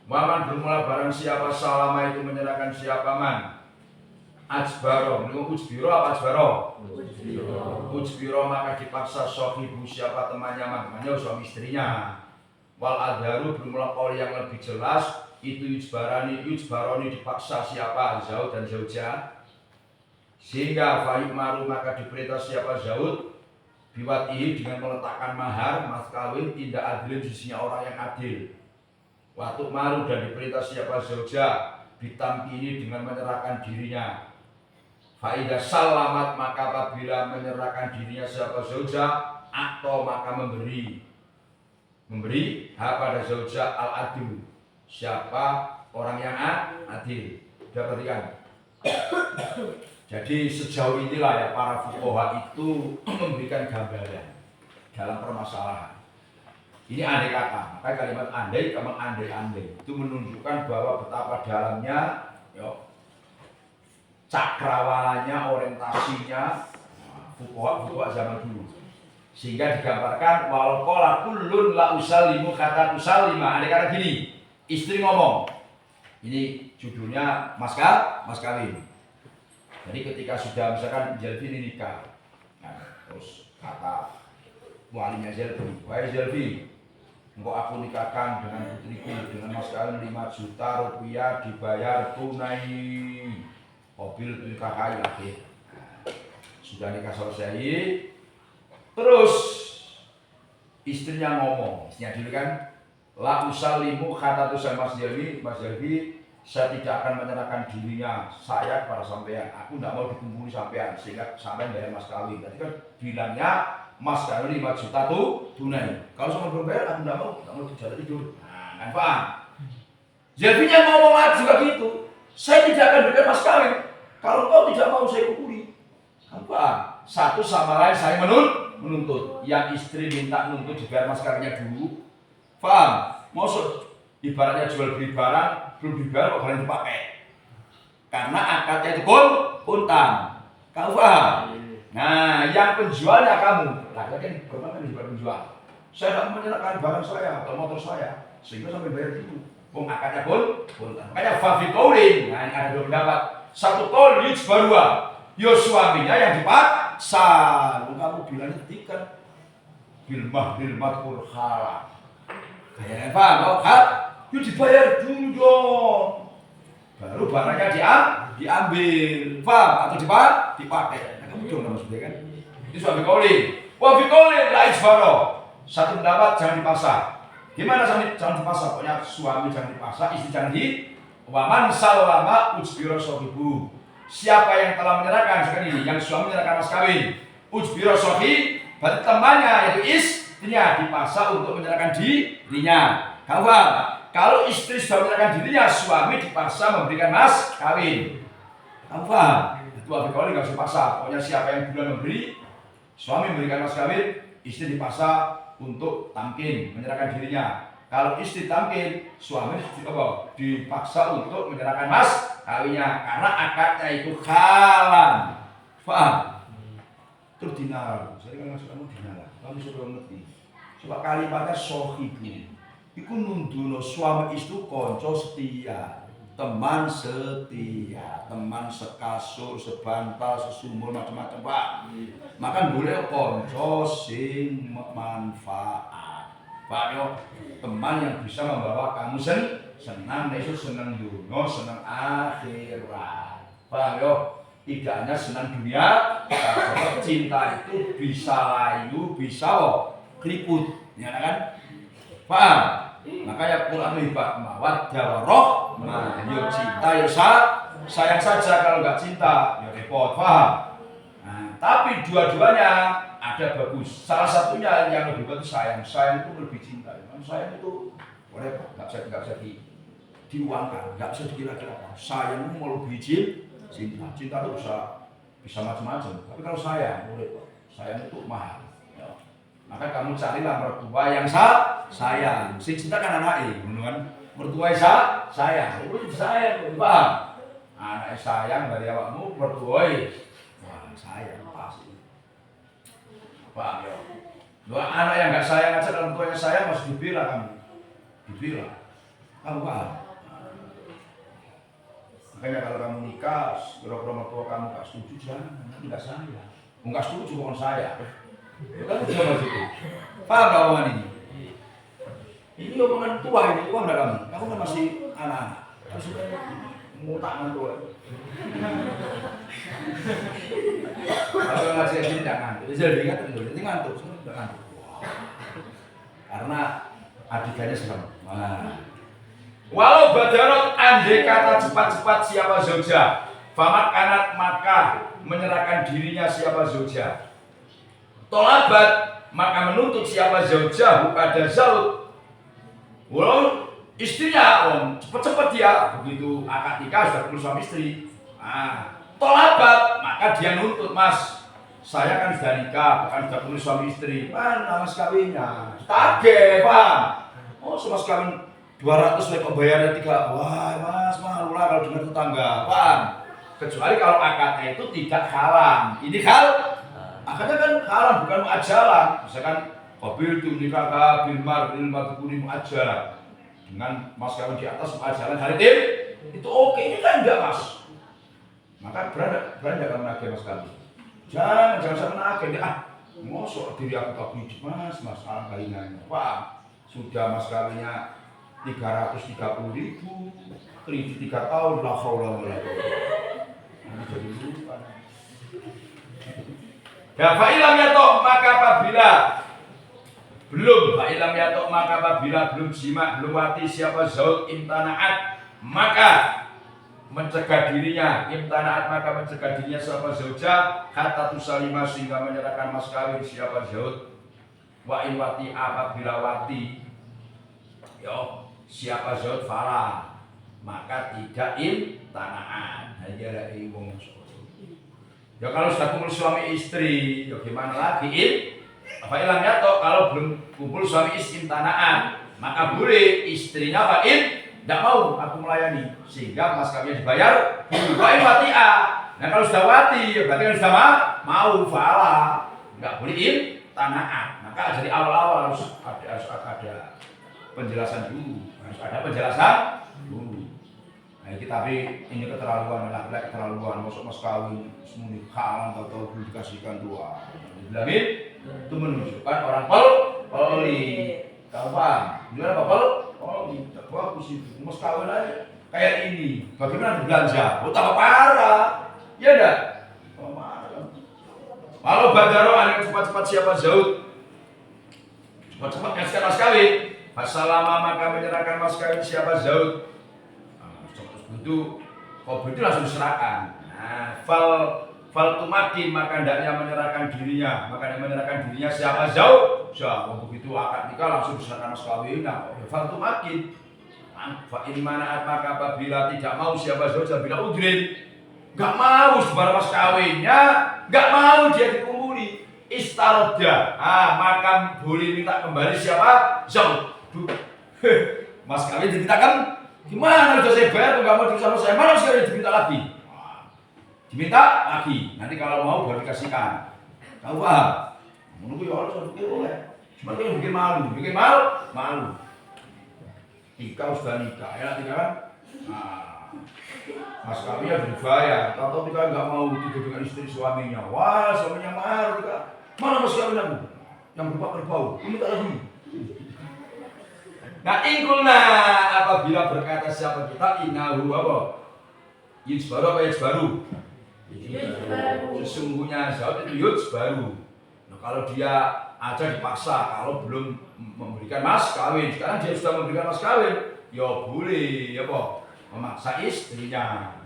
Waman bermula barang siapa salama itu menyerahkan siapa man. Ajbaro, menunggu ujbiro apa ajbaro? Ujbiro maka dipaksa sohibu siapa temannya, temannya suami istrinya. Wal adharu bermula kaul yang lebih jelas itu yujbaroni dipaksa siapa Zaud dan Zaujah. Sehingga fa'ib maru maka diperintah siapa Zaud biwatihi dengan meletakkan mahar mas kawin tidak adil sisinya orang yang adil. Waktu maru dan diperintah siapa Zaujah ditamkini dengan menyerahkan dirinya. Faidah salamat maka apabila menyerahkan dirinya siapa Zaujah atau maka memberi hak pada Zaujah al-adil siapa orang yang adil. Sudah perhatikan. Jadi sejauh inilah ya para fuqaha itu memberikan gambaran dalam permasalahan. Ini andai kata, maka kalimat andai kamu andai itu menunjukkan bahwa betapa dalamnya cakrawalanya, orientasinya fuqaha zaman dulu. Sehingga digambarkan walau qala kullun la usallimu kata usallima. Andai kata gini, istri ngomong. Ini judulnya mas kawin. Jadi ketika sudah misalkan Zelvi ini nikah, terus kata walinya Zelvi, wahai Zelvi, engkau aku nikahkan dengan putriku dengan mas kawin 5 juta rupiah dibayar tunai, mobil nikah kayu akhir. Sudah nikah selesai, terus istrinya ngomong, istrinya dulu kan, la usallimu kata tusan Mas Zelvi, saya tidak akan menyerahkan dirinya saya kepada sampean. Aku tidak mau dikumpuli sampean sehingga sampean bayar mas kawin. Tadi kan bilangnya mas kawin 5 juta tuh tunai. Kalau sama belum bayar aku tidak mau jalan tidur. Nah, kan paham? Zelvinya ngomong lagi juga gitu. Saya tidak akan berikan mas kawin. Kalau kau tidak mau saya kumpuli. Kan paham? Satu sama lain saya menuntut. Yang istri minta menuntut dibayar mas kawinnya dulu. Paham? Maksud ibaratnya jual beli barang belum dibayar kok barang dipakai. Karena akadnya itu kontan. Kamu paham? Nah, yang penjualnya kamu. Lah kan berapa kan penjual? Saya tidak menyerahkan barang saya atau motor saya sehingga sampai bayar dulu. Wong akadnya kontan. Makanya fafi qaulin. Nah, ini ada dua pendapat. Satu qaul yujbarua. Yo suaminya yang dipaksa. Kamu bilang hentikan. Bil madkur halal. Kayak paham? Oh, yuk dibayar dulu dong. Baru barangnya diambil, paham? Atau dipakai. Nah, kamu dong maksudnya kan? Itu suami kauli. Wah fikoli lain sebaro. Satu pendapat jangan dipaksa. Gimana jangan dipaksa? Pokoknya suami jangan dipaksa, istri jangan di. Waman salama ujbiro sohibu. Siapa yang telah menyerahkan sekarang ini, yang suami menyerahkan mas kawin, ujbiro sohi, berarti temannya yaitu istrinya dipaksa untuk menyerahkan dirinya. Kamu paham? Kalau istri sudah menyerahkan dirinya, suami dipaksa memberikan mas kawin. Kamu paham? Itu abikoli nggak usah paksa. Pokoknya siapa yang duluan memberi, suami memberikan mas kawin, istri dipaksa untuk tamkin, menyerahkan dirinya. Kalau istri tamkin, suami dipaksa untuk menyerahkan mas kawinnya. Karena akadnya itu halan. Paham? Terus dinar. Saya kan maksud kamu dinar. Kamu sudah ngerti. Coba kalimatnya sohibu. Iku nunduno suami istri konco setia, teman setia, teman sekasur, sebantal, sesumur macam-macam pak. Maka boleh konco sing manfaat, pak yo, teman yang bisa membawa kamu senang, itu senang dunia, senang akhirat, pak yo. Tidak hanya senang dunia, tapi cinta itu bisa layu, bisa keriput, ya kan? Paham? Makanya Quran hebat, mawaddah warahmah. Yo cinta ya sayang saja, kalau nggak cinta ya repot, paham? Nah, tapi dua-duanya ada bagus. Salah satunya yang lebih bagus sayang itu lebih cinta. Sayang itu boleh nggak bisa diuangkan, nggak bisa dikira-kira. Sayang mau lebih cinta itu bisa macam-macam. Tapi kalau sayang itu mahal. Maka kamu carilah mertua yang sayang. Sing cinta kan anaknya, kan? Mertua yang sayang. Itu sayang, paham? Anak sayang dari awakmu, mertua sayang pasti. Paham ya? Dua anak yang nggak sayang aja, kalau mertua yang sayang masih dibela kamu. Dibela. Kamu paham? Makanya kalau kamu nikah, kira-kira mertua kamu gak setuju, jangan, nanti gak saya. Enggak setuju bukan saya. Ya kan itu sama situ. Paham gak omongan ini? Ini omongan tua ini, tua enggak kamu? Kamu kan masih anak-anak. Terus ngutak mantua. Kalau ngasih ini tidak ngantuk. Jadi ingat itu, ini ngantuk, semua tidak ngantuk. Karena adegannya serem. Walau badarot andai kata cepat-cepat siapa zauja, famat kanat maka menyerahkan dirinya siapa zauja. Tolabat maka menuntut siapa zauja pada zaud. Walau istrinya cepat-cepat dia begitu akad nikah sudah ketemu suami istri. Tolabat maka dia nuntut, mas saya kan sudah nikah, bukan sudah ketemu suami istri. Mana mas kawinnya? Tage pak. Oh mas kawin 200 kok bayarnya 3. Wah mas malu lah kalau dengar tetangga. Paham? Kecuali kalau akadnya itu tidak haram. Ini akadnya kan haram bukan mu'ajjalah. Misalkan qabil tu nikah bil mar'il madhkuri mu'ajjalah. Dengan mas kawin di atas mu'ajjalah hari tim itu oke, ini kan enggak mas. Maka berani kamu nagih mas kawin. Jangan sampai nagih. Mosok diri aku kabeh mas alangkah ingatnya. Wah, sudah mas kawinnya 330.000, kredit 3 tahun, la haula wala quwwata. Ya fa'ilam yatok maka apabila belum jima, belum wati siapa zaud imtana'at maka mencegah dirinya siapa zauja kata tusalima sehingga menyerahkan mas kawin siapa zaud. Wa in wati apabila wati siapa zaud fala maka tidak imtana'at. Aja wong. Ya kalau sudah kumpul suami istri, ya gimana lagi? Apa ilang ya toh kalau belum kumpul suami istri imtana'at, maka boleh istrinya tidak mau aku melayani sehingga mas kawinnya dibayar bukan wati'ah. Nah kalau sudah wati, ya berarti kan sudah mau fala, nggak boleh imtana'at. Maka dari awal-awal harus ada penjelasan dulu, dulu. Nah, tapi ini keterlaluan, laki-laki keterlaluan, masuk mas kawin, semua halang atau belum dikasihkan dua. Dibilangin itu menunjukkan orang poli. Tahu paham? Gimana Pak Pol? Tak bagus itu. Mas kawin aja kayak ini. Bagaimana belanja? Tambah parah. Ya enggak? Kalau badaro ada cepat-cepat siapa zaud? Cepat-cepat kasih mas kawin. Fasalama maka menyerahkan mas kawin siapa zaud. Itu itu langsung diserahkan. Nah, fal tumakin maka hendaknya menyerahkan dirinya. Siapa zaud? Untuk itu akad nikah langsung diserahkan mas kawin. Nah, fal tumakin. Fa in mana'at maka apabila tidak mau siapa zaud bila udrin. Enggak mau sebar mas kawinnya, enggak mau dia dikumpuli. Istaroda. Maka boleh minta kembali siapa? Zaud. Mas kawin dimintakan gimana udah saya bayar, nggak mau sama saya, mana sekali diminta lagi? Diminta lagi, nanti kalau mau baru dikasihkan. Tahu paham? Menunggu ya Allah, boleh. Cuma itu bikin malu. Nikah sudah nikah, ya nanti kan? Mas kami harus dibayar. Tahu kita nggak mau tidur dengan istri suaminya. Wah, suaminya marah kita. Mana mas kami aku? Yang berbau, minta lagi. Nah, ingkulna apabila berkata siapa kita innahu apa? Yujbaru apa yujbaru? Sesungguhnya zaud itu yujbaru. Nah, kalau dia aja dipaksa, kalau belum memberikan mas kawin, sekarang dia sudah memberikan mas kawin, ya boleh, ya apa? Memaksa istrinya.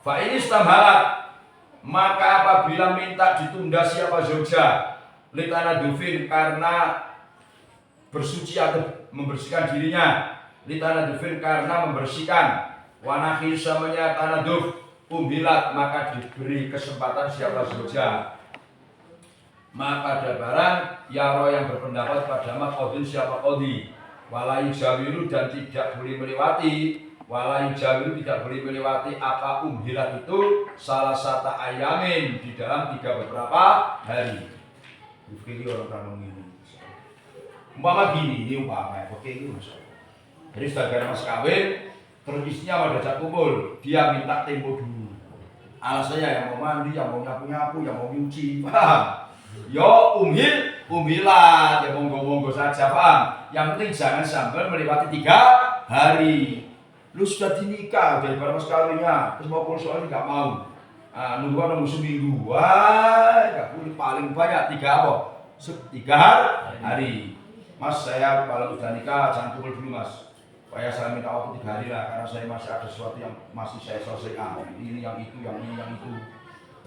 Fa ini istamhalat, maka apabila minta ditunda siapa zauja, litana dufin karena bersuci atau membersihkan dirinya, litana dufin karena membersihkan, wanakhir samanya tanah duf umbilat maka diberi kesempatan siapa zauja. Maka ada barang yaro yang berpendapat pada qadhin siapa qadhi, walayu jawiru dan tidak boleh melewati, apa umbilat itu salah satu ayamin di dalam 3 beberapa hari. Begini orang ini. Umpama gini, ini umpama ya, oke itu masalah. Jadi sudah ada mas kawin, terus istrinya pada saat kumpul, dia minta tempo dulu. Alasannya yang mau mandi, yang mau nyapu-nyapu, yang mau nyuci, paham? Yo umhilat, ya monggo-monggo saja, paham? Yang penting jangan sampai melewati 3 hari. Lu sudah dinikah, udah ibarat mas kawinnya, terus mau pulang soalnya nggak mau. Nunggu seminggu, wah, nggak boleh, paling banyak 3 hari. Mas, saya kalau udah nikah jangan kumpul dulu mas. Saya minta waktu 3 hari lah, karena saya masih ada sesuatu yang masih saya selesaikan. Ini yang itu, yang ini, yang itu.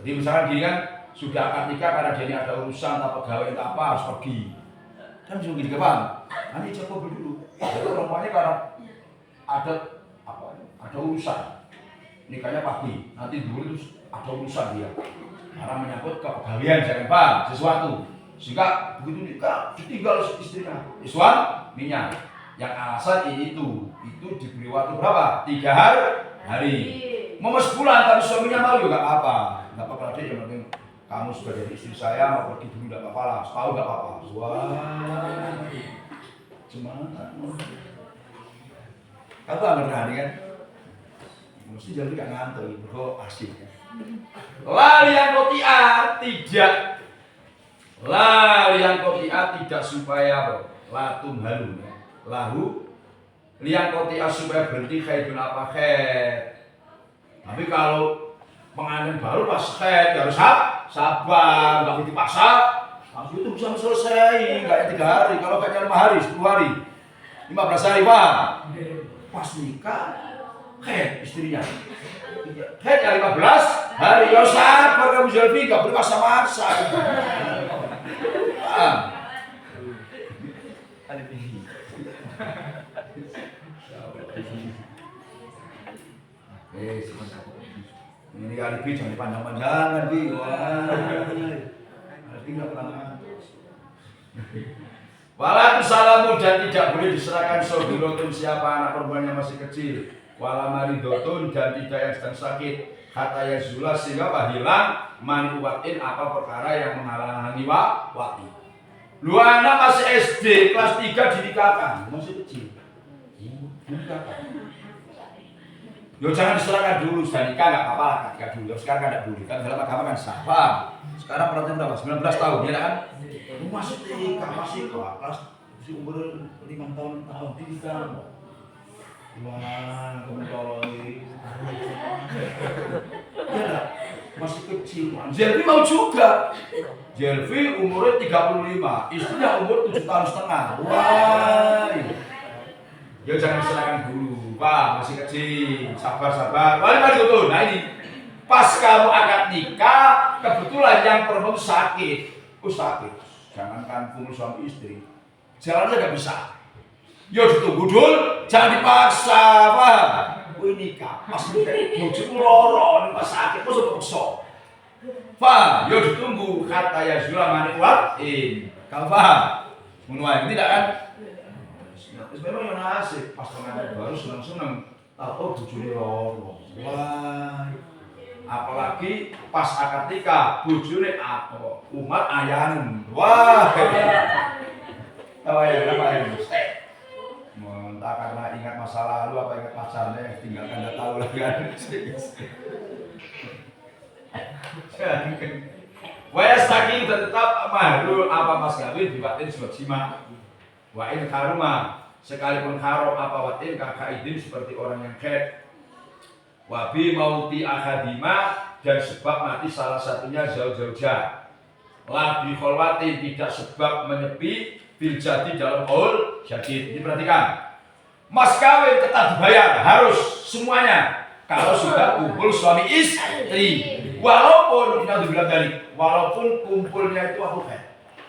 Jadi misalkan gini kan, sudah akad nikah karena dia ini ada urusan, tak pegawai, tak apa, harus pergi. Kan bisa gini kapan? Nanti coba dulu. Jadi perempuannya karena ada urusan. Nikahnya pagi, nanti dulu itu ada urusan dia. Karena menyangkut kepegawaian, jangan paham sesuatu. Sehingga begitu nikah, ditinggal istrinya. Suaminya. Yang alasan itu diberi waktu berapa? 3 hari. Mau sebulan tapi suaminya mau juga nggak apa-apa. Nggak apa-apa dia, yang penting kamu sudah jadi istri saya, mau pergi dulu nggak apa-apa lah. Setahun nggak apa-apa. Wah, semangat. Apa ngerti kan? Mesti jadi nggak ngantuk, bro, asik kan? Lali yang kotiah tidak supaya apa? Latum halu. Lahu liang kotiah supaya berhenti khaidun apa khaid. Tapi kalau pengantin baru pas khaid harus sabar, nggak dipaksa. Langsung itu bisa selesai, nggak 3 hari. Kalau kayaknya 5 hari, 10 hari, 15 hari pak. Pas nikah khaid istrinya. Khaid ya 15 hari. Ya sabar kamu Zelvi, nggak boleh maksa-maksa. Ini alibi jangan dipandang-pandangan, Bi. Wah, alibi nggak pernah. Walatu salamu, dan tidak boleh diserahkan sobilotun siapa anak perempuan yang masih kecil. Walamaridotun, dan tidak yang sedang sakit. Kata yang zulas sehingga hilang maniwatin apa perkara yang menghalangi wati. Lu anak masih SD kelas 3 dinikahkan, masih kecil. Dinikahkan. Yo jangan diserahkan dulu, sudah nikah nggak apa-apa lah, ketika dulu. Sekarang kan tidak boleh, kan dalam agama kan sah. Sekarang perhatian berapa? 19 tahun, ya kan? Lu masih nikah, masih kelas umur 5 tahun dinikah. Wah, kamu tolong. Ya masih kecil. Zelvi mau juga. Zelvi umurnya 35, istrinya umur 7 tahun setengah. Wah. Ya jangan diserahkan dulu, Pak, masih kecil, sabar. Mari tuh. Nah ini, pas kamu akad nikah, kebetulan yang perempuan sakit, sakit. Jangankan kumpul suami istri, jalan aja nggak bisa. Yo ditunggu dulu, jangan dipaksa, Pak. Wih nikah, pas muncul loro, pas sakit, pas paksa. Pak, yo ditunggu, kata ya sudah maniwatin. Kamu paham? Menuai tidak kan? Memang yang asik, pas pengantin baru seneng-seneng, tahu bujuni loro. Wah, apalagi pas akad nikah, bujuni apa? Umat ayam. Wah, tahu ya, kenapa ya? Entah karena ingat masa lalu apa ingat pacarnya, tinggalkan nggak tahu lah kan. Wayas takin tetap mahru apa mas kawin dibatin sebab simak. Wa in karuma sekalipun haram apa watin kakaidin seperti orang yang khed. Wabi mauti akadima, dan sebab mati salah satunya zauj-zaujah. Labi kholwatin, tidak sebab menyepi bil jadi dalam qaul jadi. Diperhatikan, mas kawin tetap dibayar, harus semuanya kalau sudah kumpul suami istri. Walaupun kita bilang dari walaupun kumpulnya itu aku khed.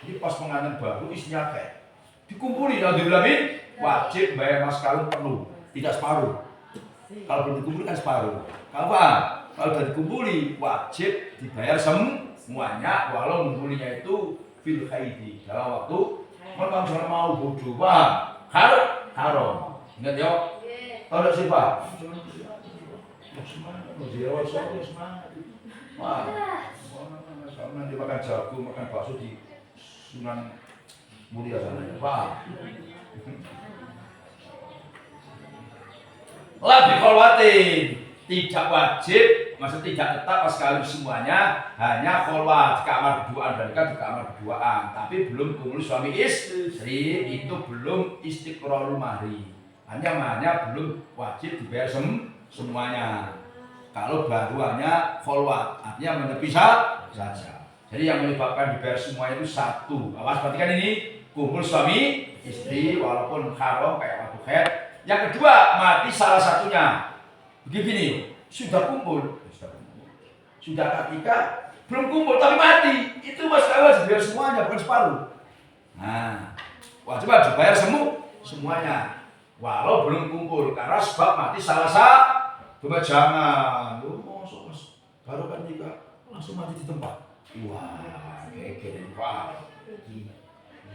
Jadi pas pengantin baru istrinya khed, dikumpuli, kalau dibilangin wajib bayar mas kawin penuh, tidak separuh. Kalau belum dikumpuli kan separuh. Kalau sudah dikumpuli wajib dibayar semuanya, walau ngumpulinya itu fil haidi dalam waktu. Kalau kamu mau bodoh, haram. Ingat ya, tahu tak sih Pak? Nanti makan jagung, makan bakso di Sunan Muria sana, Pak. Lebih kholwatin, tidak wajib, maksud tidak tetap pas kawin semuanya, hanya kholwat kamar berduaan dan di kamar berduaan, tapi belum kumpul suami istri, itu belum istiqrarul mahri, hanya belum wajib dibayar semuanya. Kalau baru hanya kholwat, artinya menepisah saja. Jadi yang menyebabkan dibayar semuanya itu satu. Awas perhatikan ini, kumpul suami istri walaupun haram kayak waktu khair. Yang kedua, mati salah satunya. Begini, sudah kumpul, sudah ketika belum kumpul tapi mati, itu mas harus dibayar semuanya bukan separuh. Nah, wajib dibayar semuanya, walau belum kumpul karena sebab mati salah satu. Coba jangan, lu masuk mas, baru kan nikah langsung mati di tempat. Wah, kayak wah.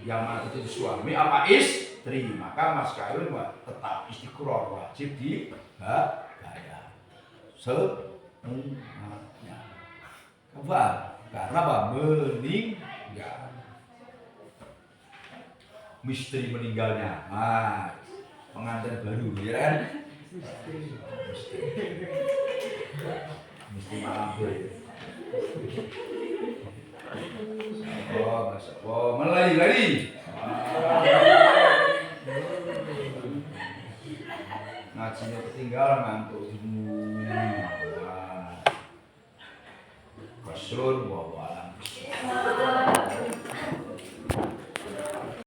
Yang mati itu suami apa istri, maka mas kawin tetap istiqror, wajib dibayar semuanya. Apa? Karena apa? Meninggal. Misteri meninggalnya. Nah, pengantin baru, ya kan? Misteri malam lari. Ngajinya ketinggalan ngantuk. Kasrun wa alam.